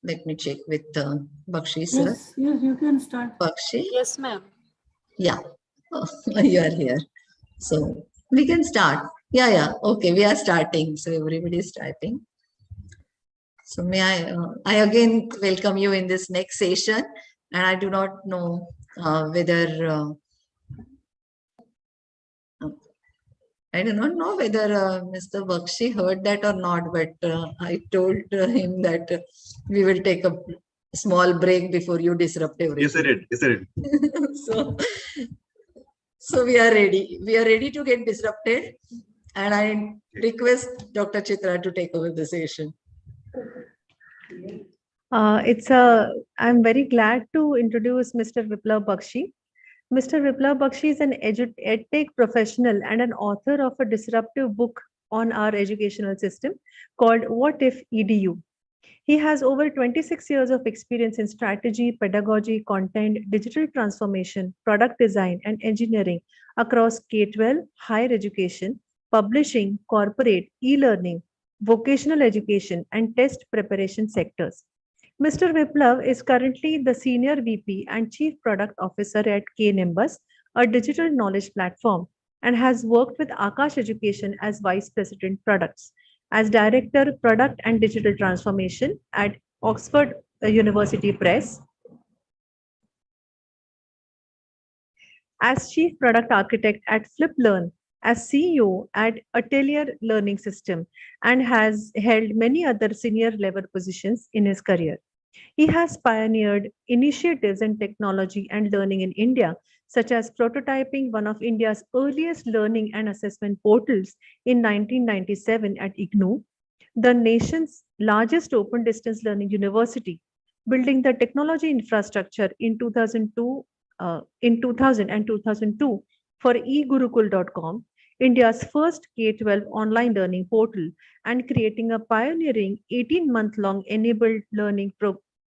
Let me check with Baxi, sir. Yes, you can start. Baxi? Yes, ma'am. Yeah, you are here. So we can start. Yeah. Okay, we are starting. So everybody is starting. So may I again welcome you in this next session. And I do not know whether I do not know whether Mr. Bakshi heard that or not, but I told him that we will take a small break before you disrupt everything. Yes, I did. Yes, I did. So we are ready. We are ready to get disrupted. And I request Dr. Chitra to take over the session. I'm very glad to introduce Mr. Viplav Baxi. Mr. Viplav Baxi is an edtech professional and an author of a disruptive book on our educational system called What If EDU. He has over 26 years of experience in strategy, pedagogy, content, digital transformation, product design, and engineering across K-12, higher education, publishing, corporate, e-learning, vocational education, and test preparation sectors. Mr. Viplav is currently the Senior VP and Chief Product Officer at K-Nimbus, a digital knowledge platform, and has worked with Akash Education as Vice President Products, as Director Product and Digital Transformation at Oxford University Press, as Chief Product Architect at FlipLearn, as CEO at Atelier Learning System, and has held many other senior level positions in his career. He has pioneered initiatives in technology and learning in India, such as prototyping one of India's earliest learning and assessment portals in 1997 at IGNOU, the nation's largest open distance learning university, building the technology infrastructure in 2000 and 2002 for egurukul.com, India's first K-12 online learning portal, and creating a pioneering 18-month-long enabled learning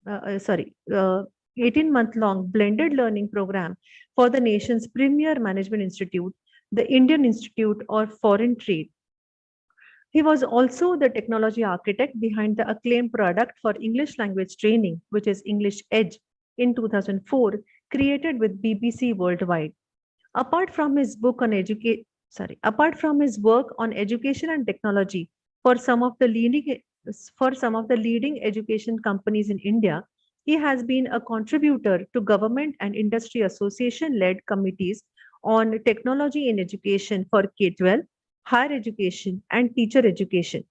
18-month-long blended learning program for the nation's premier management institute, the Indian Institute of Foreign Trade. He was also the technology architect behind the acclaimed product for English language training, which is English Edge, in 2004, created with BBC Worldwide. Apart from his work on education and technology for some of the leading education companies in India, he has been a contributor to government and industry association-led committees on technology in education for K-12, higher education, and teacher education.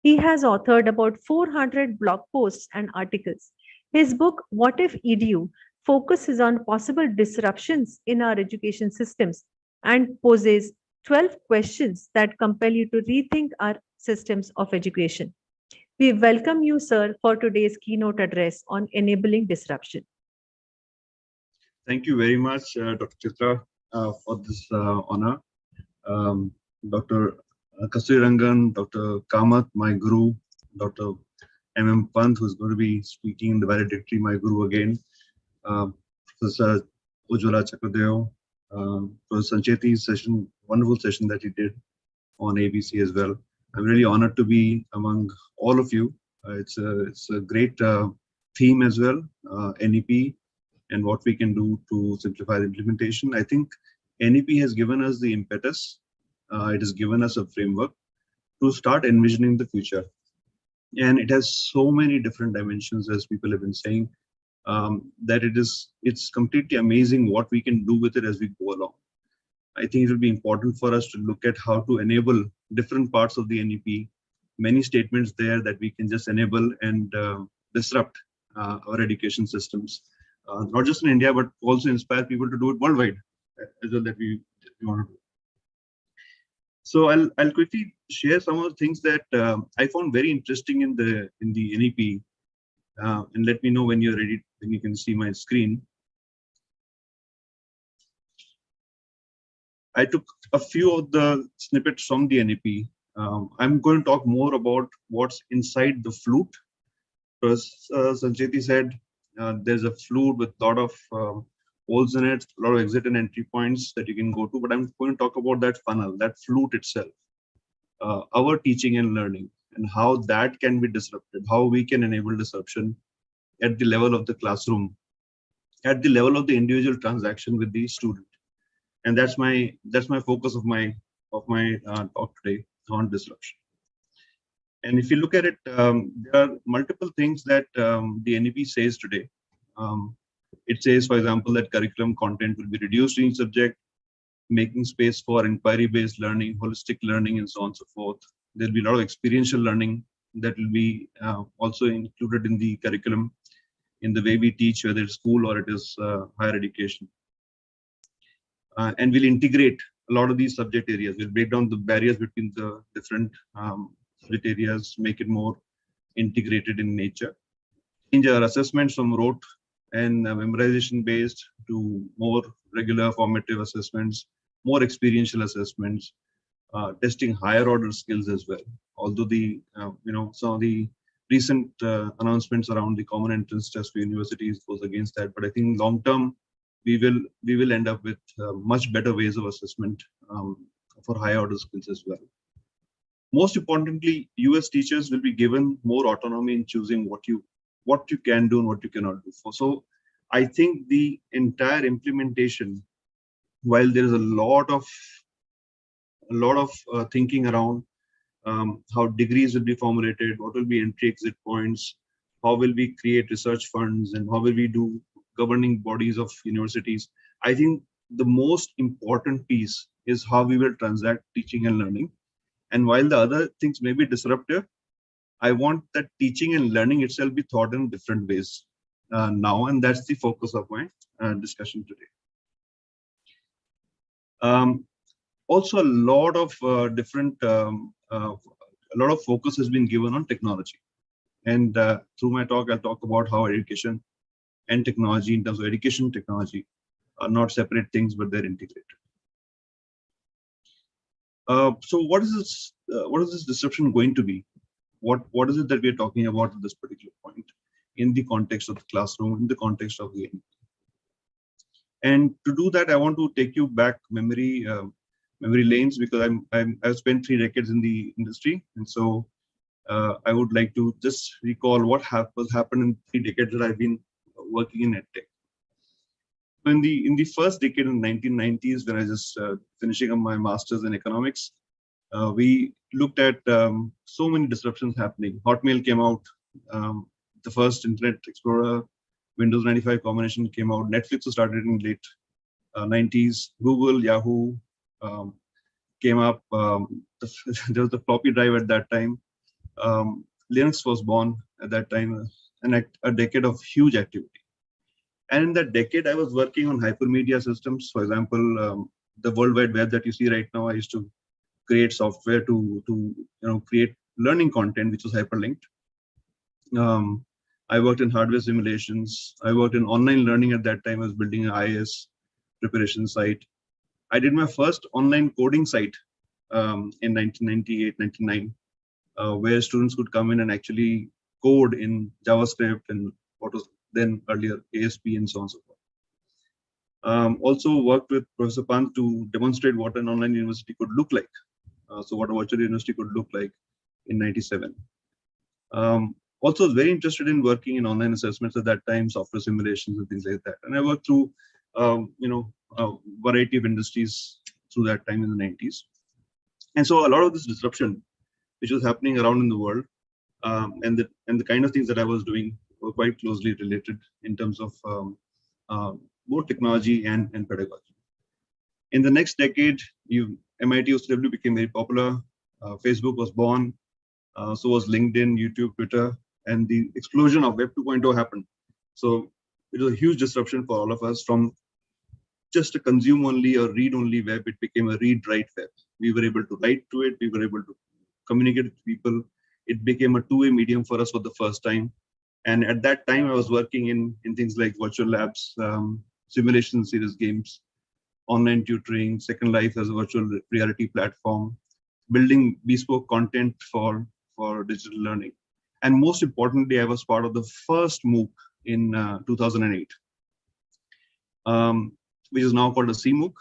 He has authored about 400 blog posts and articles. His book, What If EDU, focuses on possible disruptions in our education systems and poses 12 questions that compel you to rethink our systems of education. We welcome you, sir, for today's keynote address on enabling disruption. Thank you very much, Dr. Chitra, for this honor. Dr. Kasturirangan, Dr. Kamath, my guru, Dr. M.M. Pant, who's going to be speaking in the valedictory, my guru again, Professor Ujjwala Chakradeo, Professor Sancheti's session, wonderful session that he did on ABC as well. I'm really honored to be among all of you. It's a great theme as well, NEP, and what we can do to simplify the implementation. I think NEP has given us the impetus. It has given us a framework to start envisioning the future. And it has so many different dimensions, as people have been saying, that it's completely amazing what we can do with it as we go along. I think it will be important for us to look at how to enable different parts of the NEP, many statements there that we can just enable and disrupt our education systems, not just in India, but also inspire people to do it worldwide as well, that we want to do. So I'll quickly share some of the things that I found very interesting in the NEP, and let me know when you're ready, when you can see my screen. I took a few of the snippets from the NEP. I'm going to talk more about what's inside the flute. Because Sancheti said there's a flute with a lot of holes in it, a lot of exit and entry points that you can go to. But I'm going to talk about that funnel, that flute itself, our teaching and learning. and how that can be disrupted, how we can enable disruption at the level of the classroom, at the level of the individual transaction with the student. And that's my focus of my talk today on disruption. And if you look at it, there are multiple things that the NEP says today. It says, for example, that curriculum content will be reduced in each subject, making space for inquiry-based learning, holistic learning, and so on and so forth. There'll be a lot of experiential learning that will be also included in the curriculum, in the way we teach, whether it's school or it is higher education. And we'll integrate a lot of these subject areas. We'll break down the barriers between the different subject areas, make it more integrated in nature. Change our assessments from rote and memorization based to more regular formative assessments, more experiential assessments, testing higher order skills as well. Although the some of the recent announcements around the common entrance test for universities goes against that, but I think long term we will end up with much better ways of assessment for high order skills as well. Most importantly, US teachers will be given more autonomy in choosing what you can do and what you cannot do. So I think the entire implementation, while there is a lot of thinking around how degrees will be formulated, what will be entry exit points, how will we create research funds, and how will we do governing bodies of universities. I think the most important piece is how we will transact teaching and learning. And while the other things may be disruptive, I want that teaching and learning itself be thought in different ways now, and that's the focus of my discussion today. Also, a lot of a lot of focus has been given on technology, and through my talk, I'll talk about how education and technology, in terms of education and technology, are not separate things, but they're integrated. So what is this disruption going to be? What is it that we're talking about at this particular point in the context of the classroom, in the context of the NEP? And to do that, I want to take you back memory lanes, because I've spent 3 decades in the industry, and so I would like to just recall what happened in 3 decades that I've been working in EdTech. In the first decade in the 1990s, when I was just finishing up my master's in economics, we looked at so many disruptions happening. Hotmail came out, the first Internet Explorer, Windows 95 combination came out, Netflix was started in late 90s, Google, Yahoo came up, there was the floppy drive at that time, Linux was born at that time, and a decade of huge activity. And in that decade, I was working on hypermedia systems. For example, the World Wide Web that you see right now, I used to create software to create learning content which was hyperlinked. I worked in hardware simulations. I worked in online learning at that time. I was building an IAS preparation site. I did my first online coding site in 1998, 99, where students could come in and actually code in JavaScript and what was then earlier ASP and so on and so forth. Also worked with Professor Pant to demonstrate what an online university could look like. So what a virtual university could look like in 97. Also was very interested in working in online assessments at that time, software simulations and things like that. And I worked through, a variety of industries through that time in the 90s. And so a lot of this disruption, which was happening around in the world, and the kind of things that I was doing were quite closely related in terms of both technology and pedagogy. In the next decade, MIT OCW became very popular. Facebook was born, so was LinkedIn, YouTube, Twitter, and the explosion of Web 2.0 happened. So it was a huge disruption for all of us. From just a consume-only or read-only web, it became a read-write web. We were able to write to it. We were able to communicate with people. It became a two-way medium for us for the first time. And at that time, I was working in things like virtual labs, simulation series games, online tutoring, Second Life as a virtual reality platform, building bespoke content for digital learning. And most importantly, I was part of the first MOOC in 2008, which is now called a CMOOC,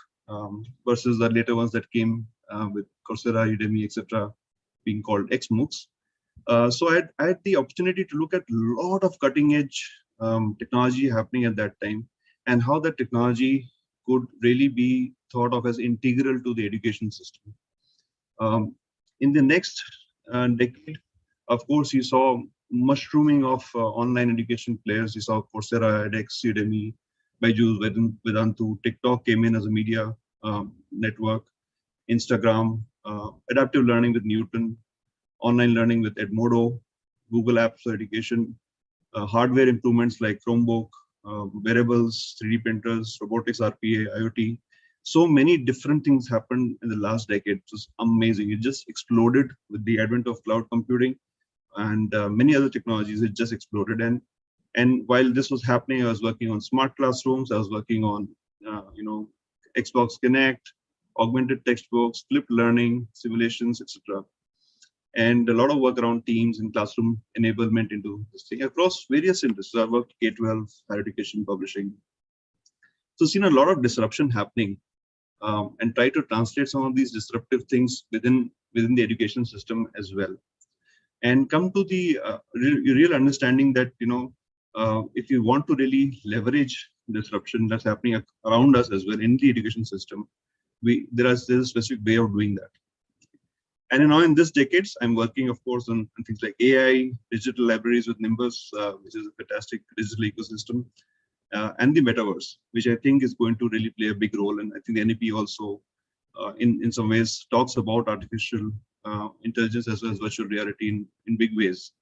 versus the later ones that came with Coursera, Udemy, etc., being called XMOOCs. So I had the opportunity to look at a lot of cutting edge technology happening at that time, and how that technology could really be thought of as integral to the education system. In the next decade, of course, you saw mushrooming of online education players. You saw Coursera, edX, Udemy, Byju's, Vedantu, TikTok came in as a media network, Instagram, adaptive learning with Newton, online learning with Edmodo, Google Apps for education, hardware improvements like Chromebook, wearables, 3D printers, robotics, RPA, IoT. So many different things happened in the last decade. It was amazing. It just exploded with the advent of cloud computing and many other technologies. It just exploded. And while this was happening, I was working on smart classrooms. I was working on, Xbox Connect, augmented textbooks, flipped learning, simulations, etc. And a lot of work around teams and classroom enablement into this thing across various industries. So I worked K-12, higher education, publishing. So seen a lot of disruption happening, and try to translate some of these disruptive things within the education system as well. And come to the real understanding that, if you want to really leverage disruption that's happening around us as well in the education system, there's a specific way of doing that. And now in this decades, I'm working, of course, on things like AI, digital libraries with Nimbus, which is a fantastic digital ecosystem, and the metaverse, which I think is going to really play a big role. And I think the NEP also, in some ways, talks about artificial intelligence as well as virtual reality in big ways,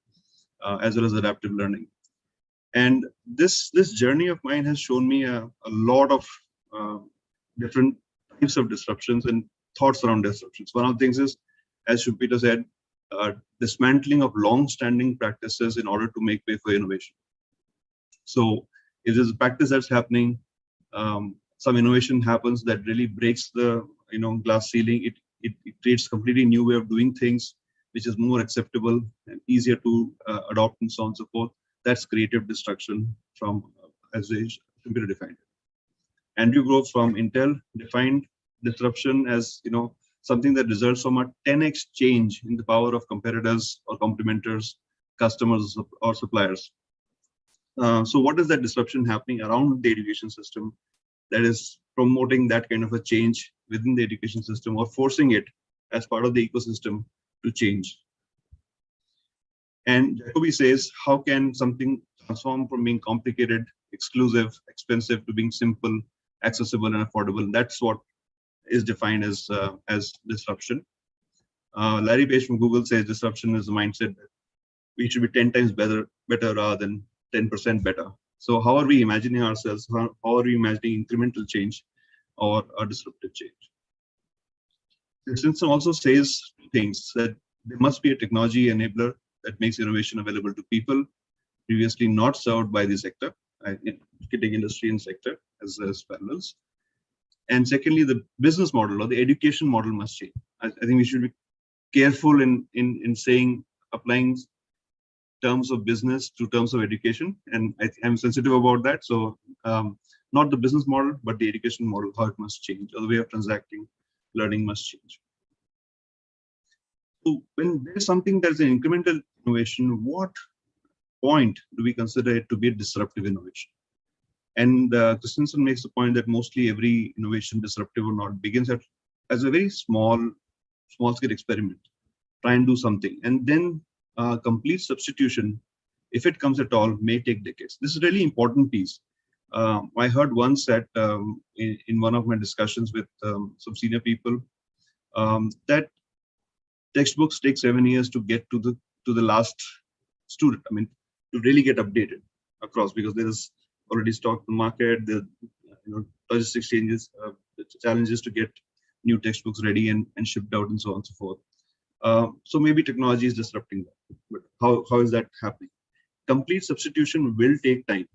as well as adaptive learning. And this journey of mine has shown me a lot of different types of disruptions and thoughts around disruptions. One of the things is, as Peter said, dismantling of long-standing practices in order to make way for innovation. So if there's a practice that's happening, some innovation happens that really breaks the glass ceiling. It creates a completely new way of doing things, which is more acceptable and easier to adopt, and so on and so forth. That's creative destruction from, as Peter defined it. Andrew Grove from Intel defined disruption as something that results from a 10x change in the power of competitors or complementers, customers or suppliers. So what is that disruption happening around the education system that is promoting that kind of a change within the education system, or forcing it as part of the ecosystem to change? And Jacoby says, how can something transform from being complicated, exclusive, expensive to being simple, accessible, and affordable? And that's what is defined as disruption. Larry Page from Google says disruption is a mindset that we should be 10 times better rather than 10% better. So how are we imagining ourselves? How are we imagining incremental change or a disruptive change? Christensen also says things that there must be a technology enabler that makes innovation available to people previously not served by the sector, marketing industry and sector as parallels. And secondly, the business model or the education model must change. I think we should be careful in saying, applying terms of business to terms of education. And I'm sensitive about that. So not the business model, but the education model, how it must change, or the way of transacting learning must change. So when there's something that's an incremental innovation, what point do we consider it to be a disruptive innovation? And Christensen makes the point that mostly every innovation, disruptive or not, begins as a very small scale experiment. Try and do something, and then complete substitution, if it comes at all, may take decades. This is a really important piece. I heard once that in one of my discussions with some senior people, that textbooks take 7 years to get to the last student. I mean, to really get updated across, because there is already stock in the market. The logistics changes, the challenges to get new textbooks ready and shipped out, and so on and so forth. So maybe technology is disrupting that, but how is that happening? Complete substitution will take time.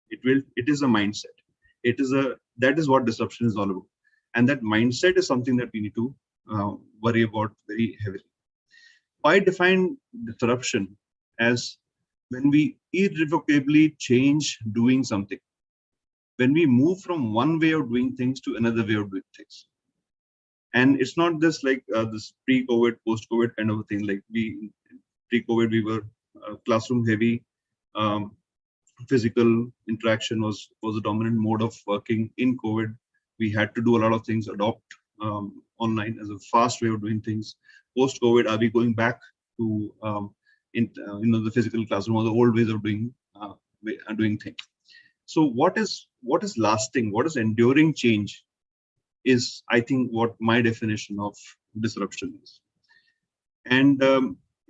It is a mindset. That is what disruption is all about, and that mindset is something that we need to worry about very heavily. I define disruption as when we irrevocably change doing something, when we move from one way of doing things to another way of doing things. And it's not just like this pre-COVID, post-COVID kind of a thing. Like pre-COVID, we were classroom heavy. Physical interaction was the dominant mode of working. In COVID, we had to do a lot of things, adopt online as a fast way of doing things. Post-COVID, are we going back to the physical classroom or the old ways of doing things? So what is lasting, what is enduring change is, I think, what my definition of disruption is. And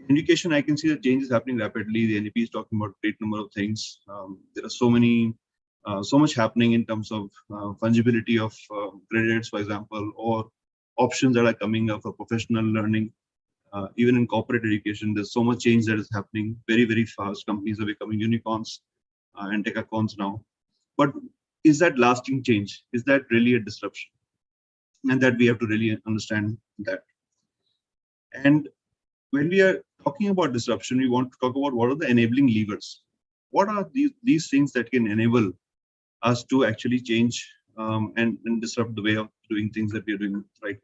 education, I can see the change is happening rapidly. The NEP is talking about a great number of things. There are so much happening in terms of fungibility of credits, for example, or options that are coming up for professional learning. Even in corporate education, there's so much change that is happening very, very fast. Companies are becoming unicorns and decacorns now. But is that lasting change? Is that really a disruption? And that we have to really understand that. And when we are talking about disruption, we want to talk about what are the enabling levers. What are these things that can enable us to actually change and disrupt the way of doing things that we are doing right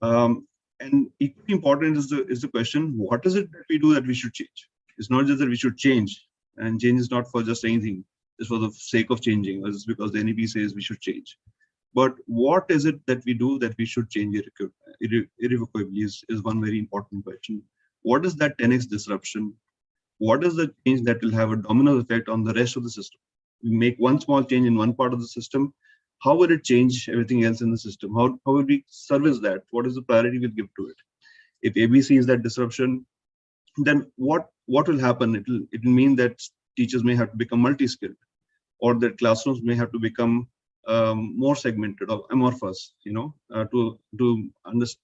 now? And equally important is the question: what is it that we do that we should change? It's not just that we should change, and change is not for just anything, just for the sake of changing, or just because the NEP says we should change. But what is it that we do that we should change irrevocably is one very important question. What is that 10x disruption? What is the change that will have a domino effect on the rest of the system? We make one small change in one part of the system. How will it change everything else in the system? How will we service that? What is the priority we'll give to it? If ABC is that disruption, then what will happen? It will mean that teachers may have to become multi-skilled, or that classrooms may have to become more segmented or amorphous,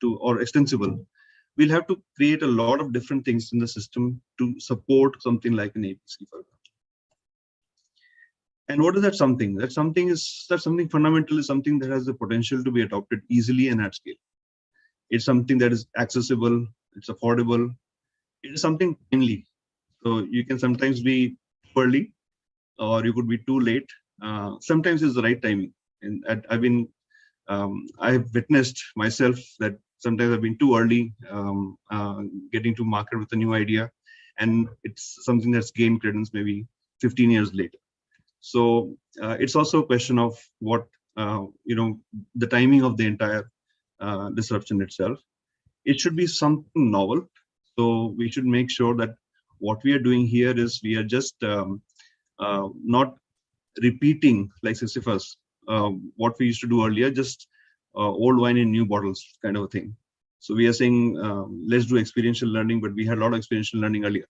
or extensible. We'll have to create a lot of different things in the system to support something like an ABC, for example. And what is that something? That something fundamental is something that has the potential to be adopted easily and at scale. It's something that is accessible, it's affordable, it is something timely. So you can sometimes be too early, or you could be too late. Sometimes it's the right timing. And I've witnessed myself that sometimes I've been too early getting to market with a new idea, and it's something that's gained credence maybe 15 years later. So it's also a question of what, the timing of the entire disruption itself. It should be something novel. So we should make sure that what we are doing here is we are just not repeating, like Sisyphus, what we used to do earlier, just old wine in new bottles kind of a thing. So we are saying, let's do experiential learning, but we had a lot of experiential learning earlier.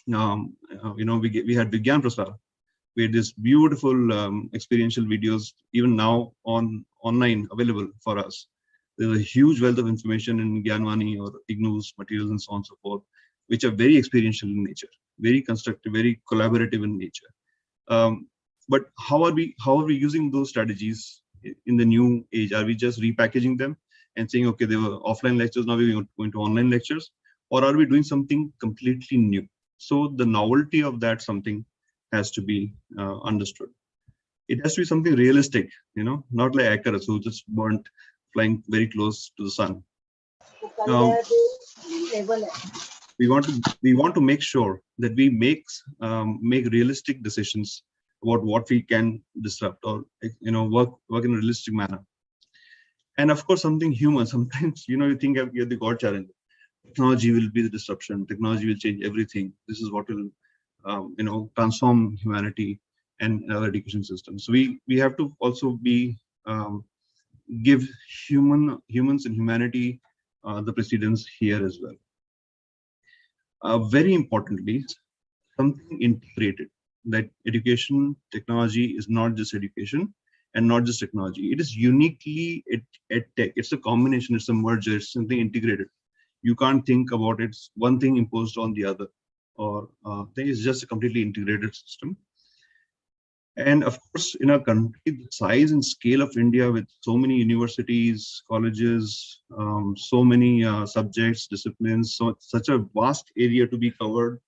We had Vigyan Prasar. We had this beautiful experiential videos, even now online available for us. There's a huge wealth of information in Gyanvani or IGNOU's materials and so on and so forth, which are very experiential in nature, very constructive, very collaborative in nature. But how are we using those strategies in the new age? Are we just repackaging them and saying, okay, they were offline lectures, now we're going to online lectures? Or are we doing something completely new? So the novelty of that something has to be understood. It has to be something realistic, not like Icarus, who just weren't flying very close to the sun. We want to make sure that we make realistic decisions about what we can disrupt, or work in a realistic manner. And of course, something human. Sometimes you think you're the God challenge. Technology will be the disruption. Technology will change everything. This is what will transform humanity and our education system. So we have to also give humans and humanity the precedence here as well. Very importantly, something integrated. That education technology is not just education and not just technology. It is uniquely EdTech. It's a combination. It's a merger. It's something integrated. You can't think about it one thing imposed on the other, or it's just a completely integrated system. And of course, in our country, the size and scale of India, with so many universities, colleges, so many subjects, disciplines, such a vast area to be covered,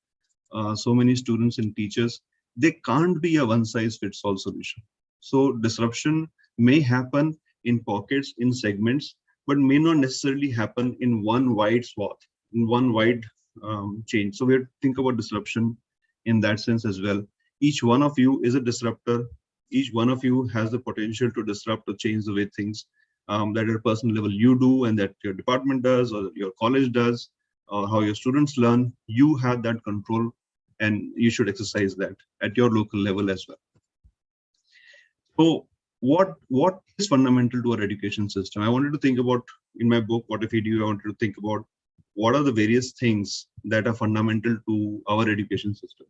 so many students and teachers, there can't be a one-size-fits-all solution. So disruption may happen in pockets, in segments, but may not necessarily happen in one wide swath. one wide change. So we have to think about disruption in that sense as well. Each one of you is a disruptor. Each one of you has the potential to disrupt or change the way things that at a personal level you do, and that your department does, or your college does, or how your students learn. You have that control, and you should exercise that at your local level as well. So what is fundamental to our education system? I wanted to think about, in my book, What If We Do, I wanted to think about what are the various things that are fundamental to our education system,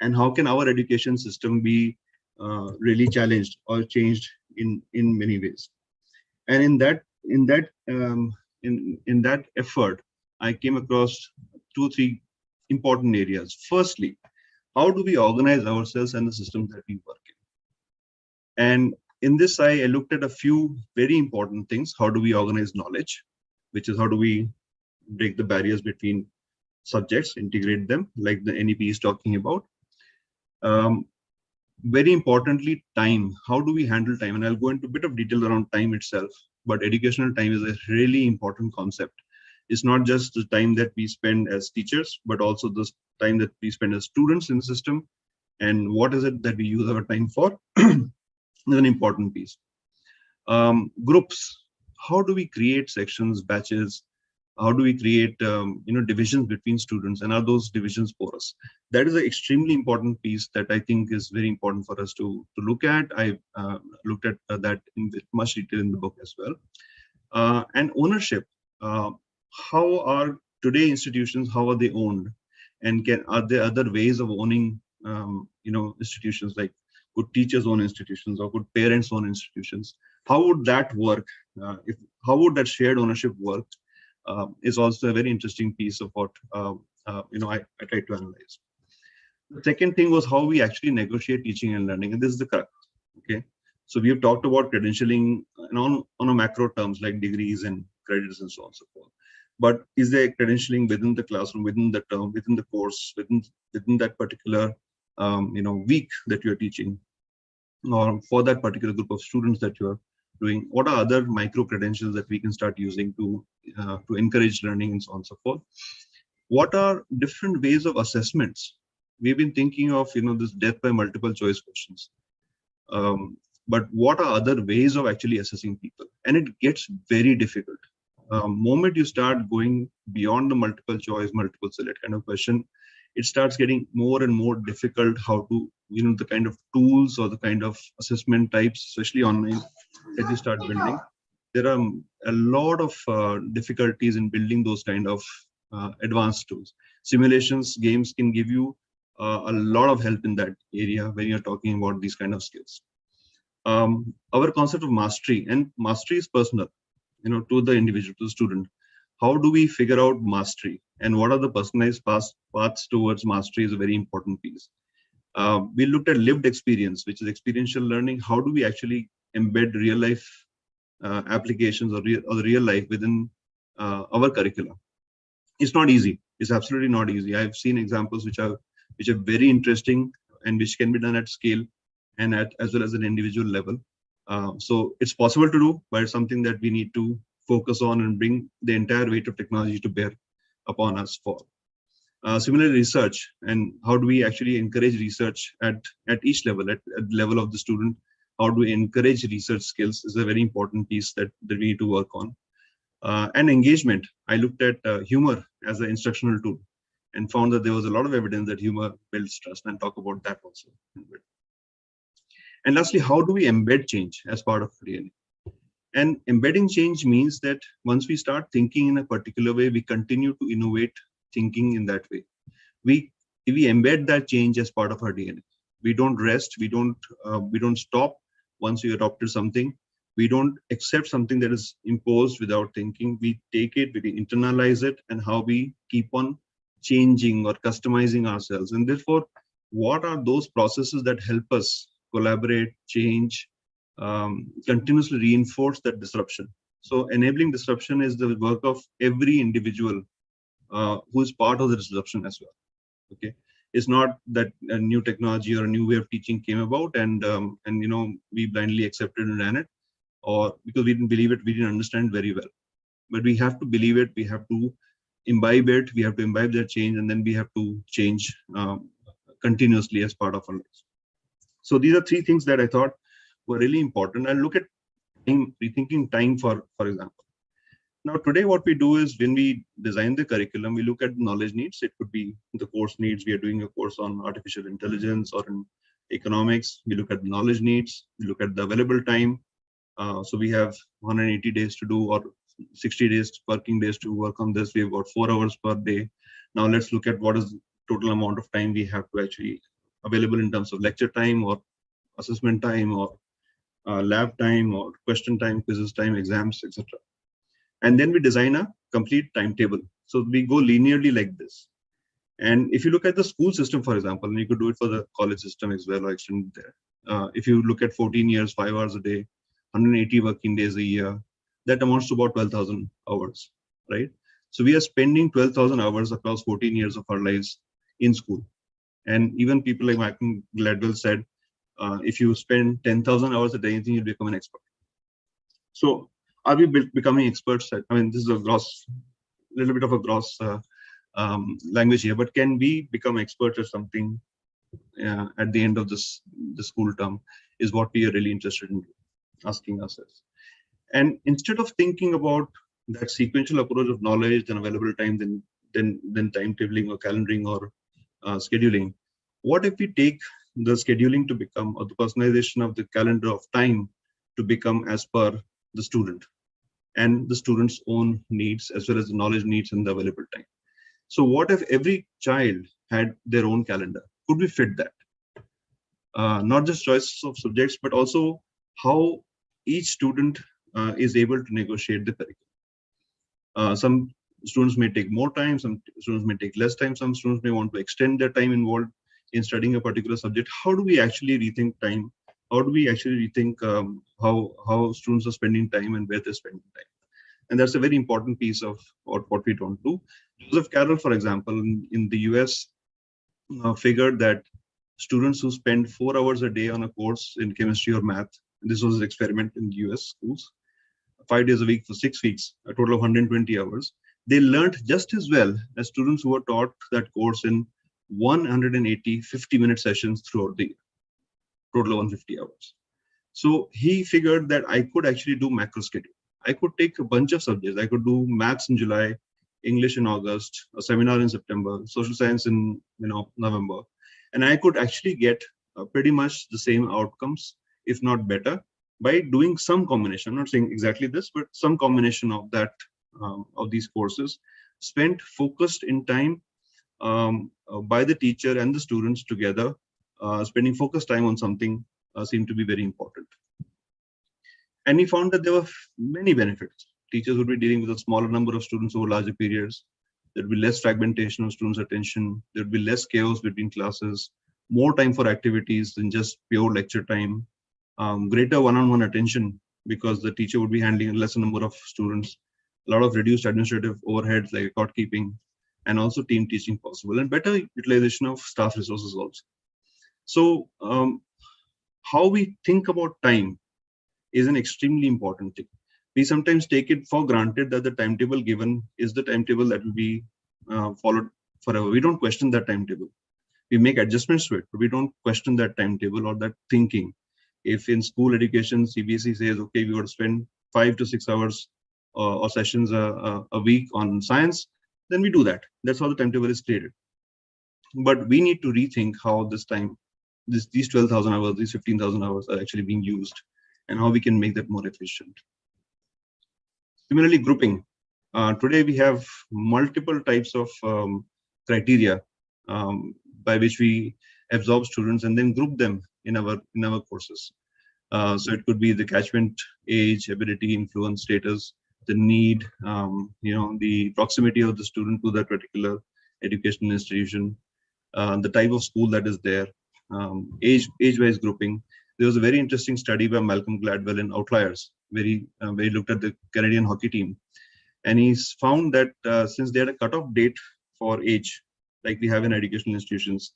and how can our education system be really challenged or changed in many ways. And in that effort, I came across 2-3 important areas. Firstly, how do we organize ourselves and the systems that we work in? And in this, I looked at a few very important things. How do we organize knowledge, which is how do we break the barriers between subjects, integrate them, like the NEP is talking about. Very importantly, time. How do we handle time? And I'll go into a bit of detail around time itself, but educational time is a really important concept. It's not just the time that we spend as teachers, but also the time that we spend as students in the system. And what is it that we use our time for is an important piece. Groups. How do we create sections, batches? How do we create divisions between students, and are those divisions porous? That is an extremely important piece that I think is very important for us to look at. I looked at that in much detail in the book as well. And ownership. How are today institutions, how are they owned? And are there other ways of owning institutions, like could teachers own institutions, or could parents own institutions? How would that work? How would that shared ownership work? Is also a very interesting piece of what I tried to analyze. The second thing was how we actually negotiate teaching and learning, and this is the crux. Okay, so we have talked about credentialing on a macro terms like degrees and credits and so on and so forth. But is there credentialing within the classroom, within the term, within the course, within that particular week that you're teaching, or for that particular group of students that you're doing? What are other micro credentials that we can start using to encourage learning and so on and so forth? What are different ways of assessments? We've been thinking of this death by multiple choice questions, but what are other ways of actually assessing people? And it gets very difficult. Moment you start going beyond the multiple choice, multiple select kind of question, it starts getting more and more difficult how to, the kind of tools or the kind of assessment types, especially online, that you start building. There are a lot of difficulties in building those kind of advanced tools. Simulations, games can give you a lot of help in that area when you're talking about these kind of skills. Our concept of mastery, and mastery is personal, to the individual, to the student. How do we figure out mastery, and what are the personalized paths towards mastery is a very important piece. We looked at lived experience, which is experiential learning. How do we actually embed real life applications or real life within our curriculum? It's not easy. It's absolutely not easy. I've seen examples which are very interesting and which can be done at scale and as well as an individual level. So it's possible to do, but it's something that we need to focus on and bring the entire weight of technology to bear upon us for. Similarly, research, and how do we actually encourage research at each level, at the level of the student? How do we encourage research skills is a very important piece that we need to work on. And engagement. I looked at humor as an instructional tool and found that there was a lot of evidence that humor builds trust, and talk about that also. And lastly, how do we embed change as part of DNA? And embedding change means that once we start thinking in a particular way, we continue to innovate thinking in that way. We embed that change as part of our DNA. We don't rest. We don't stop once we adopted something. We don't accept something that is imposed without thinking. We take it, we internalize it, and how we keep on changing or customizing ourselves. And therefore, what are those processes that help us collaborate, change, continuously reinforce that disruption? So enabling disruption is the work of every individual who is part of the disruption as well. Okay, it's not that a new technology or a new way of teaching came about and we blindly accepted and ran it, or because we didn't believe it, we didn't understand very well. But we have to believe it. We have to imbibe it, we have to imbibe that change, and then we have to change continuously as part of our lives. So these are three things that I thought were really important. And look at time, rethinking time, for example. Now, today what we do is when we design the curriculum, we look at knowledge needs. It could be the course needs. We are doing a course on artificial intelligence or in economics. We look at knowledge needs. We look at the available time. So we have 180 days to do, or 60 days working days to work on this. We've got 4 hours per day. Now let's look at what is the total amount of time we have to actually available in terms of lecture time or assessment time or lab time or question time, quizzes time, exams, etc. And then we design a complete timetable. So we go linearly like this. And if you look at the school system, for example, and you could do it for the college system as well, or extend there. If you look at 14 years, 5 hours a day, 180 working days a year, that amounts to about 12,000 hours, right? So we are spending 12,000 hours across 14 years of our lives in school. And even people like Malcolm Gladwell said, if you spend 10,000 hours a day, anything, you'll become an expert. So are we becoming experts at, I mean, this is a little bit of a gross language here, but can we become experts at something at the end of the school term is what we are really interested in asking ourselves. And instead of thinking about that sequential approach of knowledge and available time, then timetabling or calendaring or scheduling, what if we take the scheduling to become, or the personalization of the calendar of time to become as per the student and the student's own needs, as well as the knowledge needs and the available time. So what if every child had their own calendar? Could we fit that? Not just choices of subjects, but also how each student is able to negotiate the curriculum. Some students may take more time, some students may take less time, some students may want to extend their time involved in studying a particular subject. How do we actually rethink time? How do we actually rethink how students are spending time and where they're spending time? And that's a very important piece of what we don't do. Joseph Carroll, for example, in the US, figured that students who spend 4 hours a day on a course in chemistry or math, this was an experiment in US schools, 5 days a week for 6 weeks, a total of 120 hours, they learned just as well as students who were taught that course in 180 50-minute sessions throughout the year, total of 150 hours. So he figured that I could actually do macro schedule. I could take a bunch of subjects. I could do maths in July, English in August, a seminar in September, social science in November, and I could actually get pretty much the same outcomes, if not better, by doing some combination. I'm not saying exactly this, but some combination of that, of these courses, spent focused in time by the teacher and the students together, spending focused time on something seemed to be very important. And he found that there were many benefits. Teachers would be dealing with a smaller number of students over larger periods. There'd be less fragmentation of students' attention. There'd be less chaos between classes, more time for activities than just pure lecture time, greater one-on-one attention because the teacher would be handling a lesser number of students, a lot of reduced administrative overheads like record keeping, and also team teaching possible, and better utilization of staff resources also. So how we think about time is an extremely important thing. We sometimes take it for granted that the timetable given is the timetable that will be followed forever. We don't question that timetable. We make adjustments to it, but we don't question that timetable or that thinking. If in school education, CBSE says, okay, we got to spend 5 to 6 hours or sessions a week on science, then we do that. That's how the timetable is created. But we need to rethink how this time, these 12,000 hours, these 15,000 hours are actually being used, and how we can make that more efficient. Similarly, grouping. Today we have multiple types of criteria by which we absorb students and then group them in our courses. So it could be the catchment, age, ability, influence, status, the need, the proximity of the student to that particular educational institution, the type of school that is there, age-wise grouping. There was a very interesting study by Malcolm Gladwell in Outliers, where he looked at the Canadian hockey team, and he's found that since they had a cutoff date for age, like we have in educational institutions,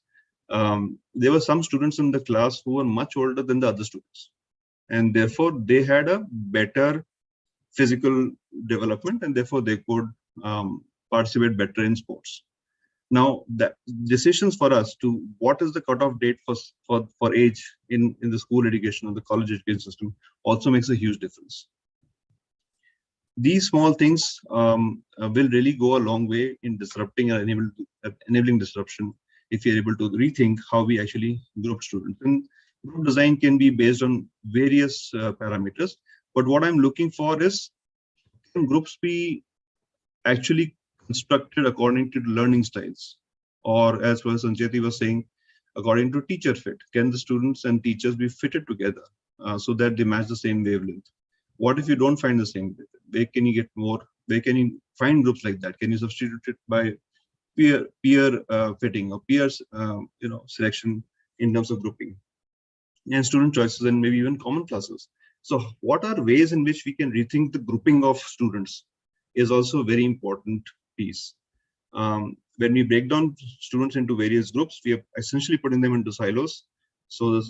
there were some students in the class who were much older than the other students, and therefore they had a better physical development, and therefore they could participate better in sports. Now, the decisions for us to what is the cutoff date for age in the school education or the college education system also makes a huge difference. These small things will really go a long way in disrupting or enabling disruption if you're able to rethink how we actually group students. And group design can be based on various parameters, but what I'm looking for is, can groups be actually constructed according to learning styles, or as well as Sancheti was saying, according to teacher fit? Can the students and teachers be fitted together so that they match the same wavelength? What if you don't find the same? Where can you get more? Where can you find groups like that? Can you substitute it by peer fitting or peers selection in terms of grouping and student choices and maybe even common classes? So what are ways in which we can rethink the grouping of students is also a very important piece. When we break down students into various groups, we are essentially putting them into silos. So,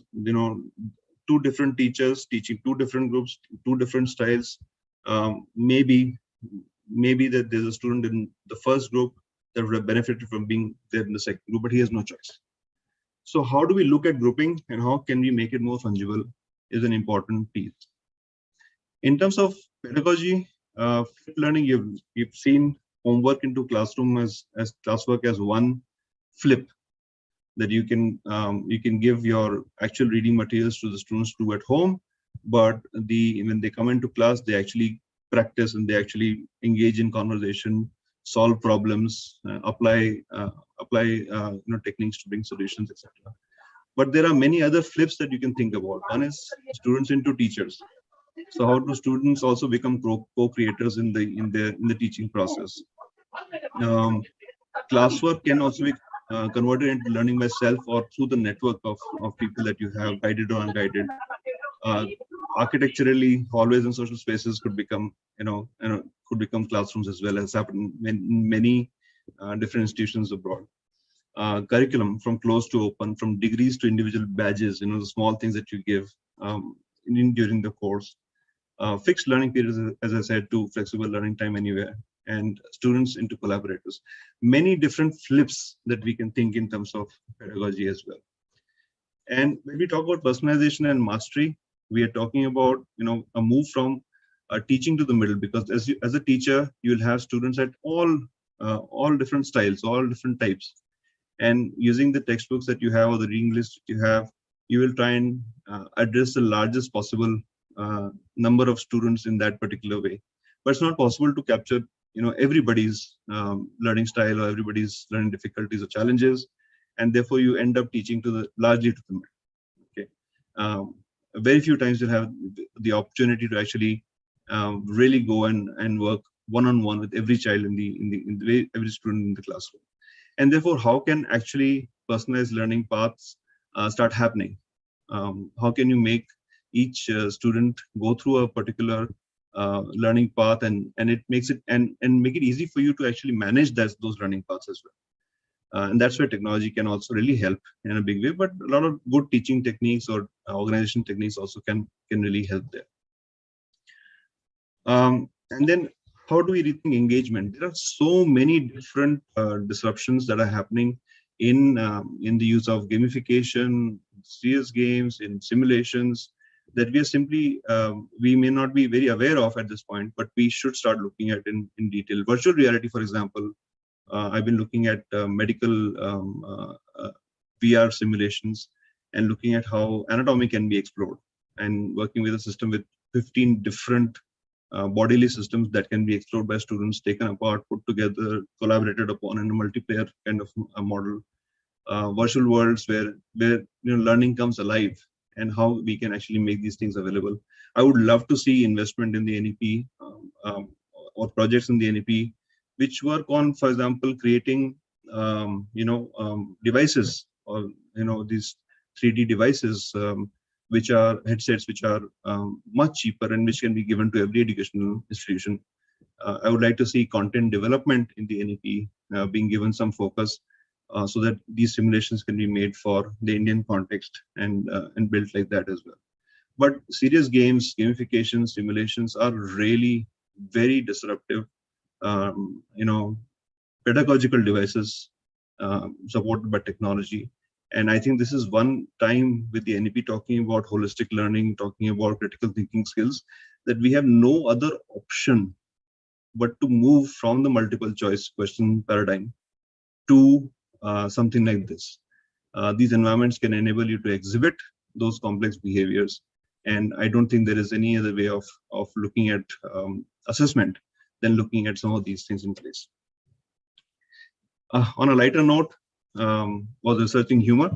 two different teachers teaching two different groups, two different styles. Maybe that there's a student in the first group that would have benefited from being there in the second group, but he has no choice. So how do we look at grouping and how can we make it more fungible is an important piece. In terms of pedagogy, flipped learning, you've seen homework into classroom as classwork as one flip that you can give your actual reading materials to the students to at home, but when they come into class, they actually practice and they actually engage in conversation, solve problems, apply techniques to bring solutions, etc. But there are many other flips that you can think about. One is students into teachers. So how do students also become co-creators in the teaching process? Classwork can also be converted into learning by self or through the network of people that you have, guided or unguided. Architecturally, hallways and social spaces could become classrooms as well, as happened in many different institutions abroad. Curriculum from closed to open, from degrees to individual badges, the small things that you give during the course. Fixed learning periods, as I said, to flexible learning time anywhere, and students into collaborators. Many different flips that we can think in terms of pedagogy as well. And when we talk about personalization and mastery, we are talking about a move from teaching to the middle, because as a teacher, you'll have students at all different styles, all different types, and using the textbooks that you have or the reading list that you have, you will try and address the largest possible number of students in that particular way. But it's not possible to capture everybody's learning style or everybody's learning difficulties or challenges, and therefore you end up teaching largely to the middle. Okay, very few times you'll have the opportunity to actually really go and work one-on-one with every child every student in the classroom. And therefore, how can actually personalized learning paths start happening? How can you make each student go through a particular learning path, and it makes it and make it easy for you to actually manage those learning paths as well. And that's where technology can also really help in a big way. But a lot of good teaching techniques or organization techniques also can really help there. And then, how do we rethink engagement? There are so many different disruptions that are happening in the use of gamification, serious games, in simulations, that we are simply we may not be very aware of at this point, but we should start looking at in detail. Virtual reality, for example, I've been looking at medical VR simulations and looking at how anatomy can be explored, and working with a system with 15 different bodily systems that can be explored by students, taken apart, put together, collaborated upon in a multiplayer kind of a model. Virtual worlds where learning comes alive, and how we can actually make these things available. I would love to see investment in the NEP or projects in the NEP which work on, for example, creating devices, or these 3D devices, which are headsets which are much cheaper and which can be given to every educational institution. I would like to see content development in the NEP being given some focus, so that these simulations can be made for the Indian context and built like that as well. But serious games, gamification, simulations are really very disruptive. pedagogical devices supported by technology. And I think this is one time with the NEP talking about holistic learning, talking about critical thinking skills, that we have no other option but to move from the multiple choice question paradigm to something like this. These environments can enable you to exhibit those complex behaviors. And I don't think there is any other way of looking at assessment than looking at some of these things in place. On a lighter note, was researching humor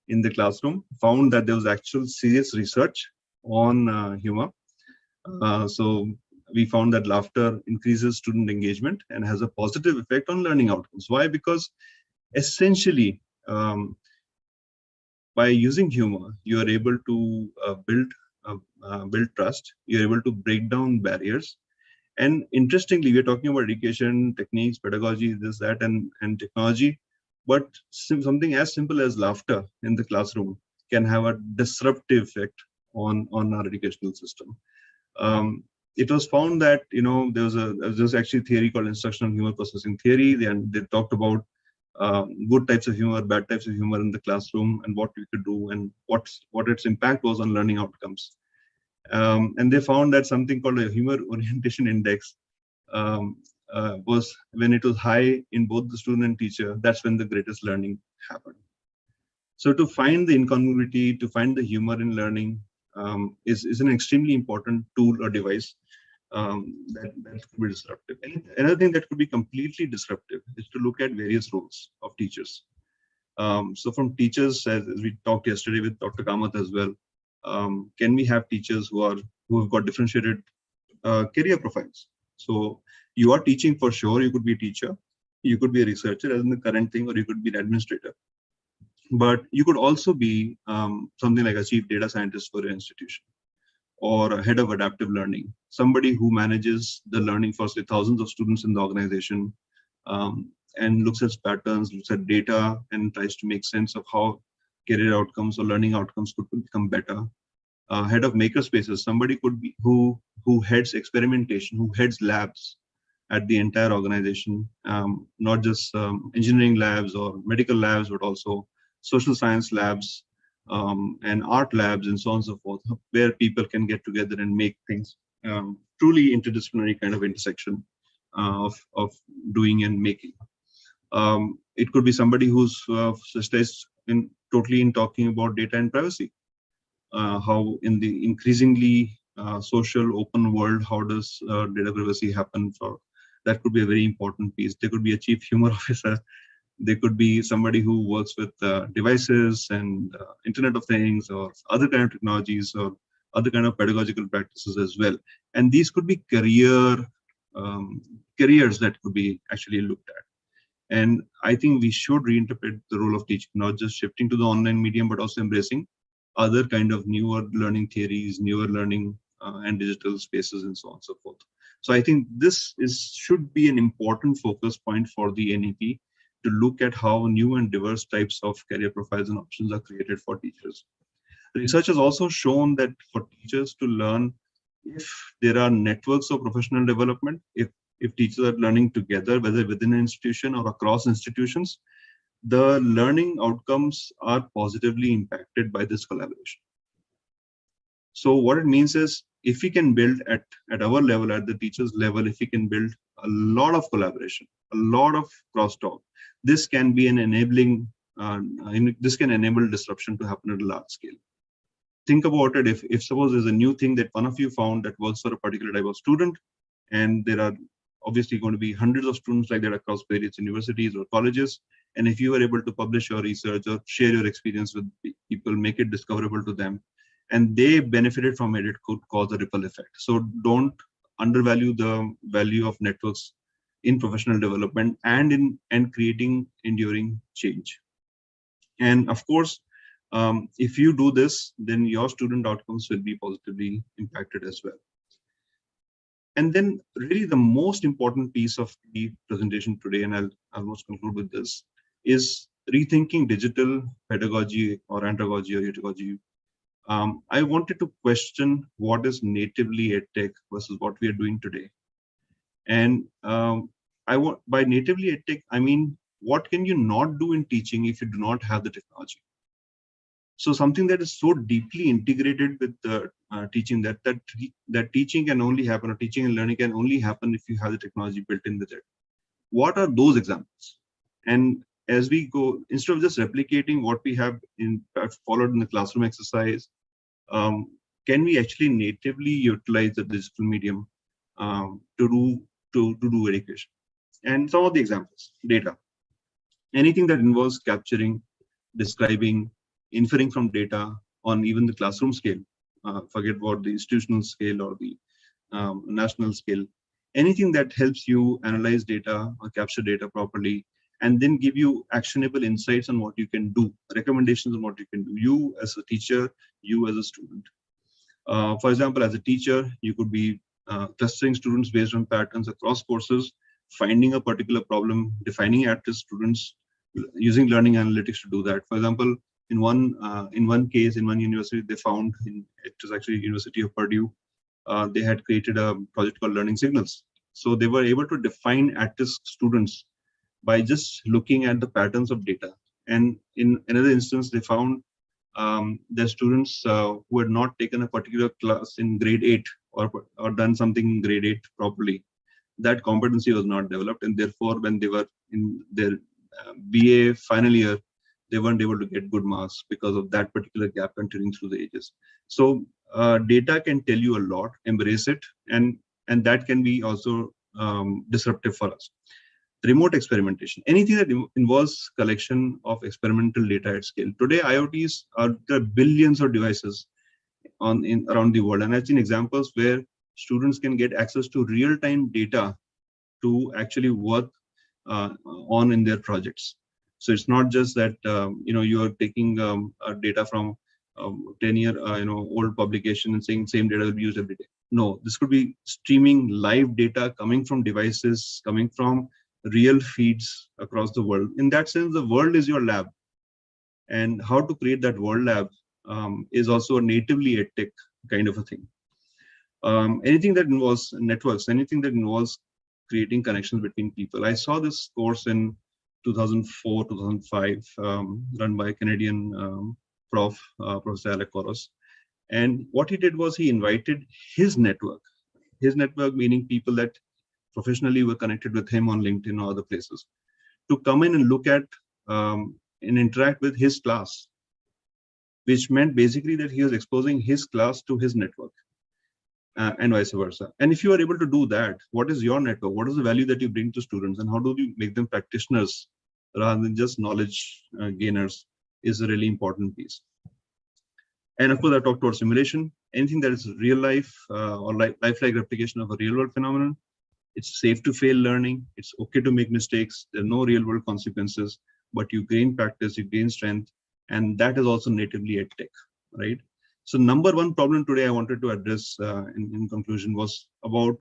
in the classroom, found that there was actual serious research on humor. So we found that laughter increases student engagement and has a positive effect on learning outcomes. Why? Because essentially, by using humor, you are able to build trust. You're able to break down barriers. And interestingly, we're talking about education, techniques, pedagogy, this, that, and technology. But something as simple as laughter in the classroom can have a disruptive effect on our educational system. It was found that, you know, there's actually a theory called instructional humor processing theory. They talked about good types of humor, bad types of humor in the classroom, and what we could do, and what its impact was on learning outcomes. And they found that something called a humor orientation index was, when it was high in both the student and teacher, that's when the greatest learning happened. So to find the incongruity, to find the humor in learning is an extremely important tool or device that could be disruptive. And another thing that could be completely disruptive is to look at various roles of teachers. So from teachers, as we talked yesterday with Dr. Kamath as well, can we have teachers who have got differentiated career profiles? So you are teaching for sure. You could be a teacher, you could be a researcher as in the current thing, or you could be an administrator. But you could also be something like a chief data scientist for an institution, or a head of adaptive learning, somebody who manages the learning for, say, thousands of students in the organization, and looks at patterns, looks at data, and tries to make sense of how career outcomes or learning outcomes could become better. Head of makerspaces, somebody could be who heads experimentation, who heads labs at the entire organization, not just engineering labs or medical labs, but also social science labs, and art labs, and so on and so forth, where people can get together and make things, truly interdisciplinary kind of intersection of doing and making. It could be somebody who's totally in talking about data and privacy. How in the increasingly social open world, how does data privacy happen? That could be a very important piece. There could be a chief humor officer. There could be somebody who works with devices and Internet of Things, or other kind of technologies, or other kind of pedagogical practices as well. And these could be careers that could be actually looked at. And I think we should reinterpret the role of teaching, not just shifting to the online medium, but also embracing other kind of newer learning theories, newer learning and digital spaces, and so on and so forth. So I think this should be an important focus point for the NEP, to look at how new and diverse types of career profiles and options are created for teachers. Research has also shown that for teachers to learn, if there are networks of professional development, if teachers are learning together, whether within an institution or across institutions, the learning outcomes are positively impacted by this collaboration. So what it means is, if we can build at our level, at the teacher's level, if we can build a lot of collaboration, a lot of crosstalk, this can be an enabling, this can enable disruption to happen at a large scale. Think about it, if suppose there's a new thing that one of you found that works for a particular type of student, and there are obviously going to be hundreds of students like that across various universities or colleges, and if you are able to publish your research or share your experience with people, make it discoverable to them, and they benefited from it, it could cause a ripple effect. So don't undervalue the value of networks in professional development and in creating enduring change. And of course, if you do this, then your student outcomes will be positively impacted as well. And then really the most important piece of the presentation today, and I'll almost conclude with this, is rethinking digital pedagogy or andragogy or utagogy. I wanted to question what is natively edtech versus what we are doing today. And by natively edtech, I mean, what can you not do in teaching if you do not have the technology? So something that is so deeply integrated with the teaching that teaching can only happen, or teaching and learning can only happen if you have the technology built in with it. What are those examples? And as we go, instead of just replicating what we have followed in the classroom exercise, can we actually natively utilize the digital medium to do education? And some of the examples: data, anything that involves capturing, describing, inferring from data on even the classroom scale. Forget about the institutional scale or the national scale. Anything that helps you analyze data or capture data properly, and then give you actionable insights on what you can do, recommendations on what you can do, you as a teacher, you as a student. For example, as a teacher, you could be clustering students based on patterns across courses, finding a particular problem, defining it to students, using learning analytics to do that. For example, in one case, in one university, they found, it was actually University of Purdue, they had created a project called Learning Signals. So they were able to define at-risk students by just looking at the patterns of data. And in another instance, they found the students who had not taken a particular class in grade 8 or done something in grade 8 properly, that competency was not developed, and therefore when they were in their BA final year, they weren't able to get good marks because of that particular gap continuing through the ages. So data can tell you a lot, embrace it, and that can be also disruptive for us. Remote experimentation, anything that involves collection of experimental data at scale. Today, IoTs there are billions of devices around the world, and I've seen examples where students can get access to real-time data to actually work on in their projects. So it's not just that you are taking data from 10-year old publication and saying same data will be used every day. No, this could be streaming live data coming from devices, coming from real feeds across the world. In that sense, the world is your lab, and how to create that world lab is also a natively edtech kind of a thing. Anything that involves networks, anything that involves creating connections between people. I saw this course in 2004, 2005, run by a Canadian Professor Alec Koros. And what he did was he invited his network meaning people that professionally were connected with him on LinkedIn or other places, to come in and look at and interact with his class, which meant basically that he was exposing his class to his network. And vice versa. And if you are able to do that, what is your network? What is the value that you bring to students, and how do you make them practitioners rather than just knowledge gainers is a really important piece. And of course, I talked about simulation. Anything that is real life or lifelike replication of a real world phenomenon. It's safe to fail learning. It's okay to make mistakes. There are no real world consequences, but you gain practice, you gain strength, and that is also natively edtech, right? So number one problem today I wanted to address in conclusion was about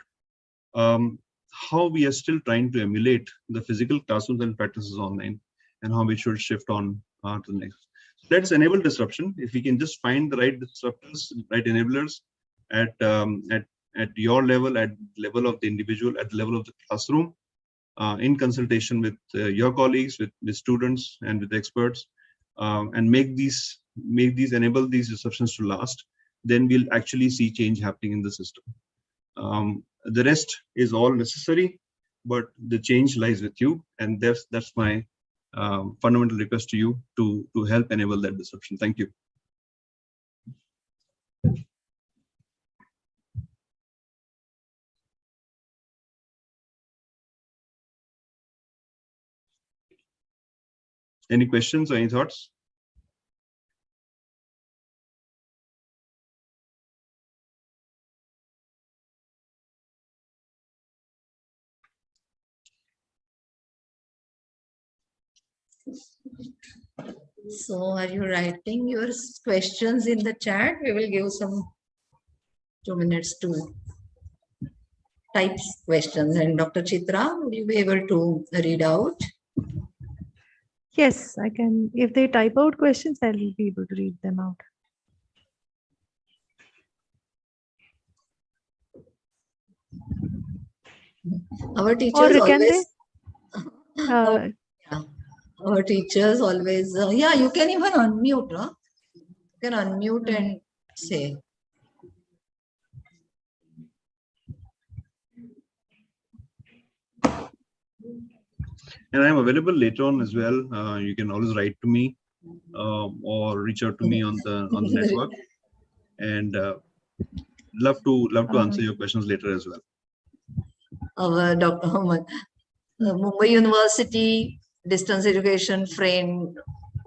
how we are still trying to emulate the physical classrooms and practices online, and how we should shift on to the next. Let's enable disruption. If we can just find the right disruptors, right enablers at your level, at level of the individual, at the level of the classroom, in consultation with your colleagues, with students, and with experts, and enable these disruptions to last, then we'll actually see change happening in the system. The rest is all necessary, but the change lies with you, and that's my fundamental request to you to help enable that disruption. Thank you. Any questions or any thoughts? So are you writing your questions in the chat? We will give some 2 minutes to type questions. And Dr. Chitra, would you be able to read out? Yes, I can. If they type out questions, I'll be able to read them out. Our teachers Or can always Uh, Yeah. Our teachers always, yeah, you can even unmute, huh? You can unmute and say. And I'm available later on as well. You can always write to me or reach out to me on the network, and love to answer your questions later as well. Our Dr. Mumbai University distance education friend,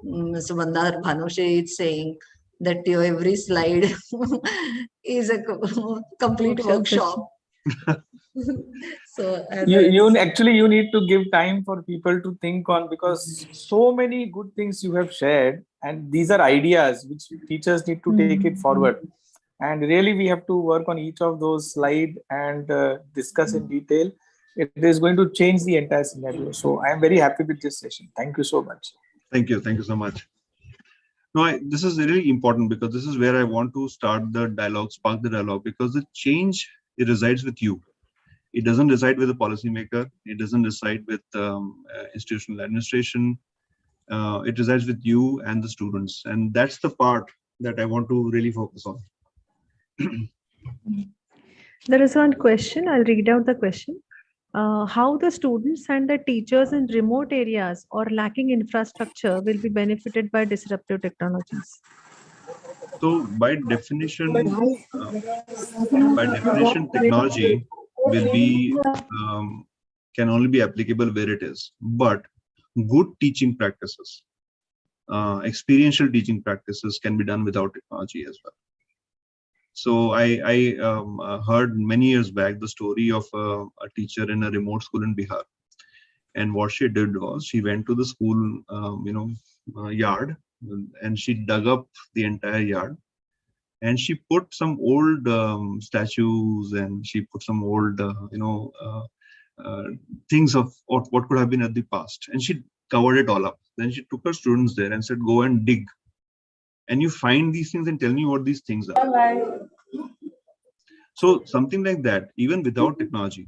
Mr. Mandar Bhanushi, is saying that your every slide is a complete workshop. So as you actually you need to give time for people to think on, because so many good things you have shared, and these are ideas which teachers need to take it forward. And really we have to work on each of those slide and discuss in detail. It is going to change the entire scenario. So I am very happy with this session. Thank you so much. Thank you so much. No, this is really important, because this is where I want to start the dialogue, spark the dialogue, because the change, it resides with you. It doesn't reside with the policymaker. It doesn't reside with institutional administration. It resides with you and the students. And that's the part that I want to really focus on. There is one question. I'll read out the question. How the students and the teachers in remote areas or lacking infrastructure will be benefited by disruptive technologies? So by definition, technology will be can only be applicable where it is. But good teaching practices, experiential teaching practices, can be done without technology as well. So I heard many years back the story of a teacher in a remote school in Bihar, and what she did was she went to the school, yard, and she dug up the entire yard, and she put some old statues, and she put some old things of what could have been at the past, and she covered it all up. Then she took her students there and said, go and dig, and you find these things and tell me what these things are. So something like that, even without technology,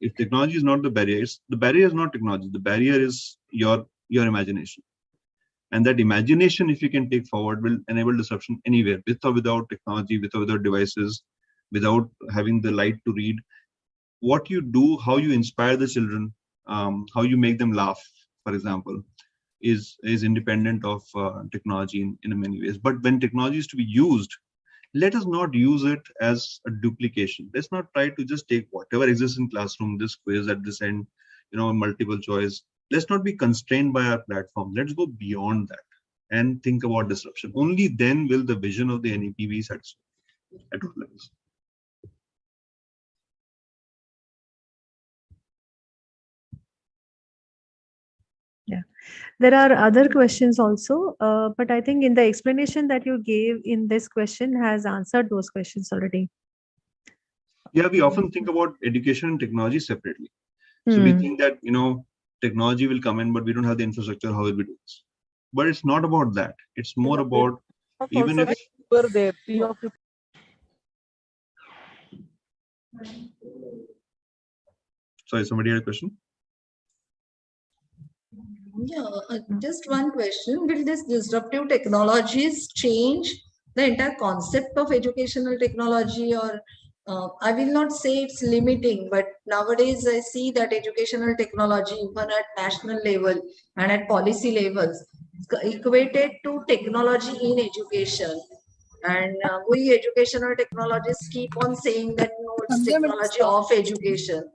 if technology is not the barrier, the barrier is not technology, the barrier is your imagination. And that imagination, if you can take forward, will enable disruption anywhere, with or without technology, with or without devices, without having the light to read. What you do, how you inspire the children, how you make them laugh, for example, is independent of technology in many ways. But when technology is to be used, let us not use it as a duplication. Let's not try to just take whatever exists in classroom, this quiz at this end, multiple choice. Let's not be constrained by our platform. Let's go beyond that and think about disruption. Only then will the vision of the NEP be satisfied at all levels. Yeah, there are other questions also, but I think in the explanation that you gave in this question has answered those questions already. Yeah, we often think about education and technology separately. So we think that, technology will come in, but we don't have the infrastructure. How will we do this? But it's not about that. It's more about, even if were there, sorry, somebody had a question? Yeah, just one question. Will these disruptive technologies change the entire concept of educational technology, or I will not say it's limiting, but nowadays I see that educational technology, even at national level and at policy levels, equated to technology in education. And we educational technologists keep on saying that no, it's technology of education.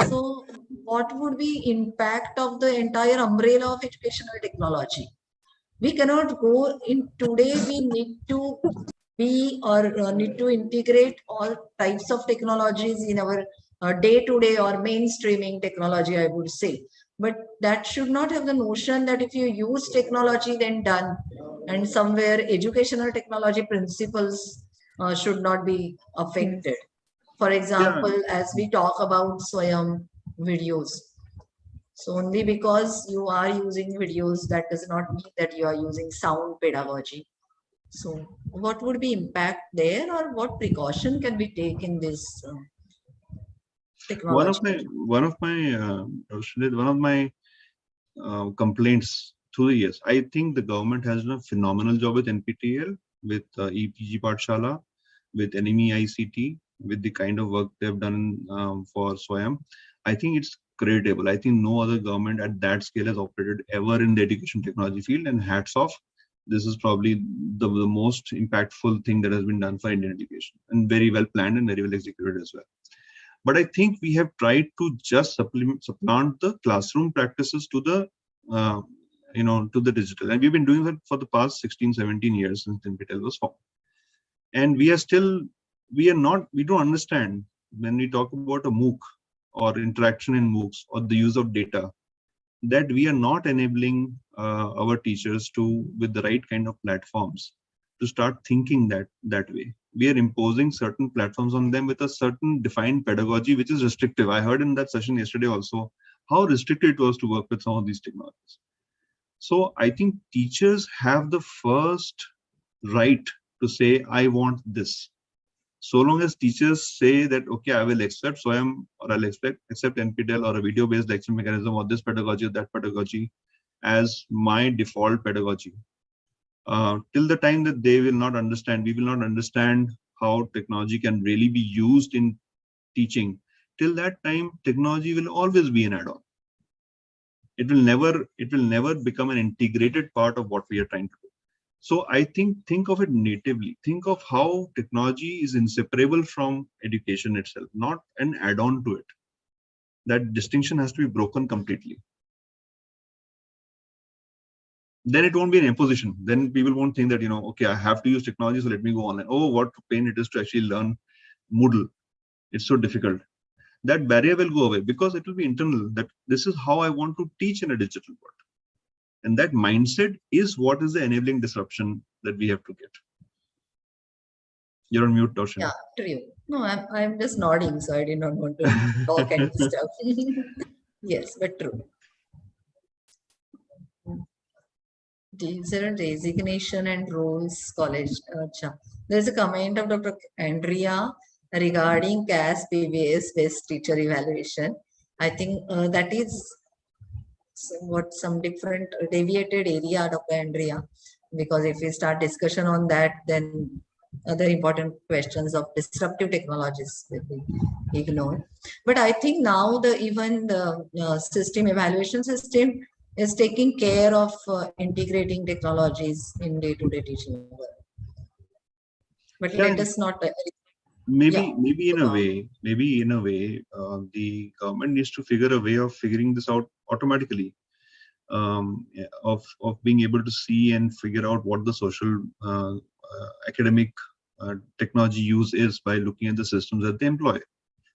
So what would be impact of the entire umbrella of educational technology? We cannot go in today. We need to be or need to integrate all types of technologies in our day-to-day or mainstreaming technology, I would say. But that should not have the notion that if you use technology, then done. And somewhere educational technology principles should not be affected. For example, as we talk about Swayam videos. So only because you are using videos, that does not mean that you are using sound pedagogy. So what would be impact there, or what precaution can we take in this? technology. One of my complaints through the years. I think the government has done a phenomenal job with NPTEL, with EPG Pathshala, with NME ICT, with the kind of work they've done for SWAYAM. I think it's creditable. I think no other government at that scale has operated ever in the education technology field, and hats off. This is probably the most impactful thing that has been done for Indian education, and very well planned and very well executed as well. But I think we have tried to just supplant the classroom practices to the to the digital, and we've been doing that for the past 16-17 years since NPTEL was formed. And we don't understand when we talk about a MOOC or interaction in MOOCs or the use of data, that we are not enabling our teachers to, with the right kind of platforms, to start thinking that way. We are imposing certain platforms on them with a certain defined pedagogy, which is restrictive. I heard in that session yesterday also how restricted it was to work with some of these technologies. So I think teachers have the first right to say, I want this. So long as teachers say that, okay, I will accept SWAYAM, or I'll accept NPTEL or a video-based lecture mechanism or this pedagogy or that pedagogy as my default pedagogy. Till the time that they will not understand, we will not understand how technology can really be used in teaching. Till that time, technology will always be an add-on. It will never become an integrated part of what we are trying to do. So I think of it natively. Think of how technology is inseparable from education itself, not an add-on to it. That distinction has to be broken completely. Then it won't be an imposition. Then people won't think that, okay, I have to use technology, so let me go online. Oh, what pain it is to actually learn Moodle. It's so difficult. That barrier will go away because it will be internal, that this is how I want to teach in a digital world. And that mindset is what is the enabling disruption that we have to get. You're on mute, Darshan. Yeah, true. No, I'm just nodding, so I did not want to talk and stuff. Yes, but true. Teacher resignation and roles college. There's a comment of Dr. Andrea regarding CAS PBS based teacher evaluation. I think that is somewhat some different deviated area, Dr. Andrea, because if we start discussion on that, then other important questions of disruptive technologies will be ignored. But I think now even the system evaluation system is taking care of integrating technologies in day-to-day teaching. But let us not. Maybe in a way, the government needs to figure a way of figuring this out automatically, of being able to see and figure out what the social academic technology use is by looking at the systems that they employ.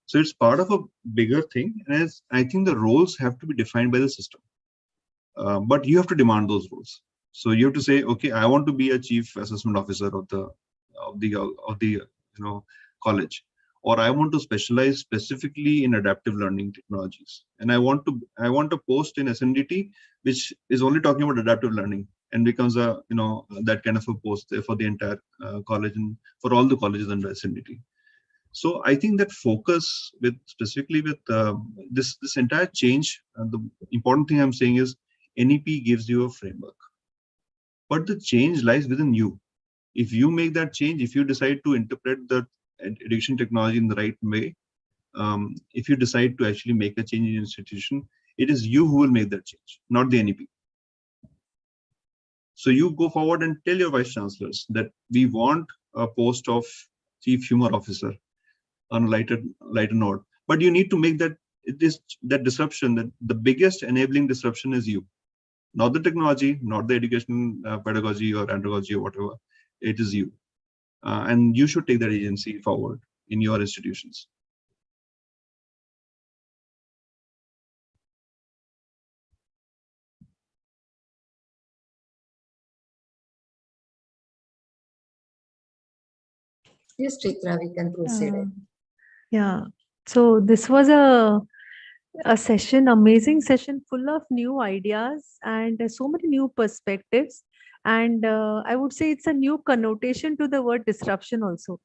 So it's part of a bigger thing, and I think the roles have to be defined by the system. But you have to demand those roles. So you have to say, okay, I want to be a chief assessment officer of the college, or I want to specialize specifically in adaptive learning technologies, and I want a post in SNDT which is only talking about adaptive learning and becomes a that kind of a post there for the entire college and for all the colleges under SNDT. So I think that focus specifically with this entire change, the important thing I'm saying is NEP gives you a framework, but the change lies within you. If you make that change, if you decide to interpret the education technology in the right way, if you decide to actually make a change in your institution, it is you who will make that change, not the NEP. So you go forward and tell your vice chancellors that we want a post of chief humor officer on a lighter note, but you need to make that disruption, that the biggest enabling disruption is you, not the technology, not the education pedagogy or andragogy or whatever. It is you, and you should take that agency forward in your institutions. Yes, Chitra, we can proceed. Yeah. So this was a session, amazing session, full of new ideas and so many new perspectives. And I would say it's a new connotation to the word disruption also.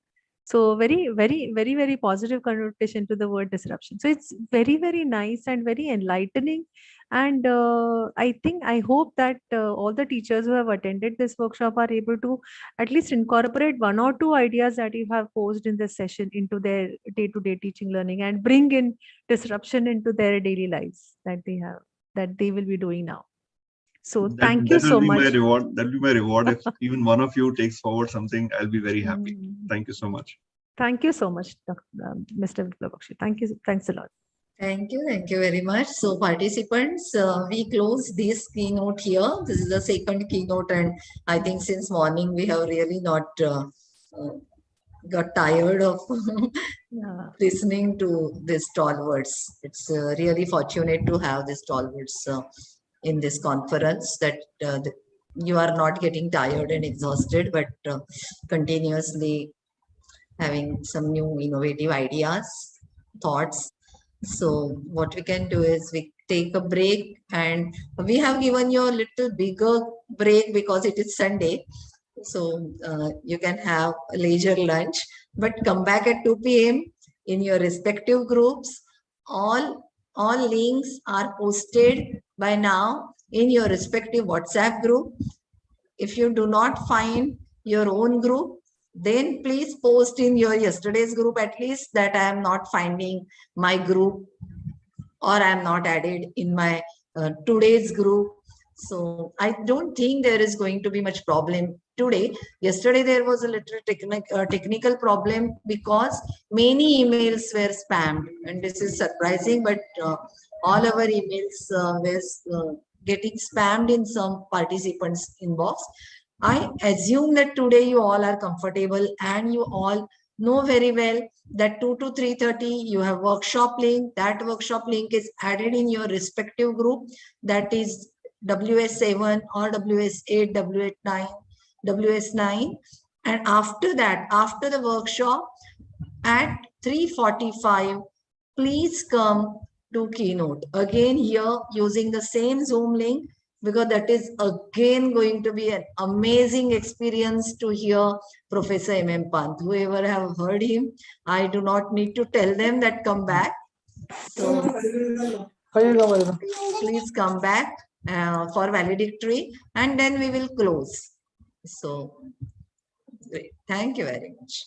So very positive connotation to the word disruption. So it's very nice and very enlightening. And I hope that all the teachers who have attended this workshop are able to at least incorporate one or two ideas that you have posed in this session into their day-to-day teaching learning, and bring in disruption into their daily lives that they will be doing now. So thank you That will so be much. my reward. That will be my reward. If even one of you takes forward something, I'll be very happy. Thank you so much. Thank you so much, Mr. Viplav Baxi. Thank you. Thanks a lot. Thank you very much. So participants, we close this keynote here. This is the second keynote, and I think since morning we have really not got tired of listening to these stalwarts. It's really fortunate to have these stalwarts in this conference, that you are not getting tired and exhausted, but continuously having some new innovative ideas, thoughts. So what we can do is we take a break, and we have given you a little bigger break because it is Sunday. So you can have a leisure lunch, but come back at 2 p.m. in your respective groups. All links are posted by now in your respective WhatsApp group. If you do not find your own group, then please post in your yesterday's group at least that I am not finding my group, or I am not added in my today's group. So I don't think there is going to be much problem today. Yesterday there was a little technical problem because many emails were spammed, and this is surprising, but all our emails were getting spammed in some participants' inbox. I assume that today you all are comfortable and you all know very well that 2 to 3:30 you have workshop link. That workshop link is added in your respective group, that is WS7 or WS8, WS9, WS9. And after that, after the workshop at 3:45, please come to Keynote. Again here using the same Zoom link, because that is again going to be an amazing experience to hear Professor M.M. Pant. Whoever have heard him, I do not need to tell them that come back. So please come back for valedictory, and then we will close. So great. Thank you very much.